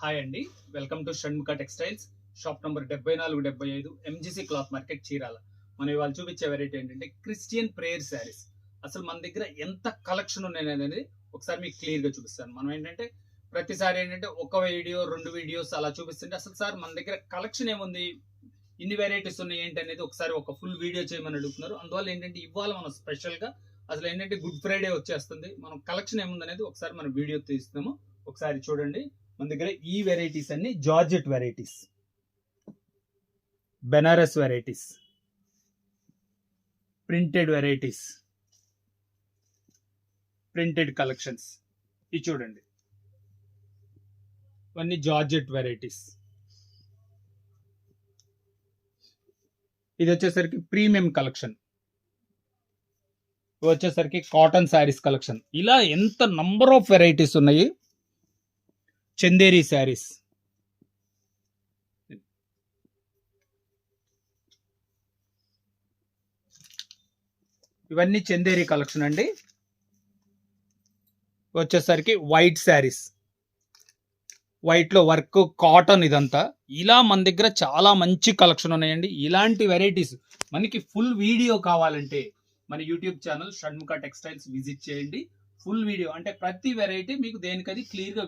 Hi అండి, welcome to Shanmukha textiles. Shop number 7475 MGC cloth market Chirala. మనం ఇవాళ చూపించే వెరైటీ ఏంటంటే క్రిస్టియన్ ప్రేయర్ శారీస్. అసలు మన దగ్గర ఎంత కలెక్షన్ ఉన్నాయి అనేది ఒకసారి మీకు క్లియర్ గా చూపిస్తాను. మనం ఏంటంటే ప్రతిసారి ఏంటంటే ఒక వీడియో 2 వీడియోస్ అలా చూపిస్తుంటే అసలు సార్ మన దగ్గర కలెక్షన్ ఏముంది, ఇన్ని వెరైటీస్ ఉన్నాయి ఏంటి అనేది ఒకసారి ఒక ఫుల్ వీడియో చేయమని అడుగుతున్నారు. అందువల్ల ఏంటంటే ఇవాళ మనం స్పెషల్ గా అసలు ఏంటంటే గుడ్ ఫ్రైడే వచ్చేస్తుంది, మనం కలెక్షన్ ఏముంది అనేది ఒకసారి మనం వీడియో తీస్తున్నాము. ఒకసారి చూడండి. మన దగ్గర ఈ వెరైటీస్ అన్ని georgette varieties, Banaras varieties, printed varieties, printed collections. ఇది చూడండి, ఇవన్నీ జార్జెట్ వెరైటీస్. ఇది వచ్చేసరికి ప్రీమియం కలెక్షన్, వచ్చేసరికి కాటన్ శారీస్ కలెక్షన్. ఇలా ఎంత నంబర్ ఆఫ్ వెరైటీస్ ఉన్నాయి. చందేరి శారీస్, ఇవన్నీ చందేరి కలెక్షన్ అండి. వచ్చేసరికి వైట్ శారీస్, వైట్ లో వర్క్ కాటన్, ఇదంతా. ఇలా మన దగ్గర చాలా మంచి కలెక్షన్ ఉన్నాయండి. ఇలాంటి వెరైటీస్ మనకి ఫుల్ వీడియో కావాలంటే మన YouTube channel Shanmukha textiles visit చేయండి. ఫుల్ వీడియో అంటే ప్రతి వెరైటీ మీకు దేనికది క్లియర్ గా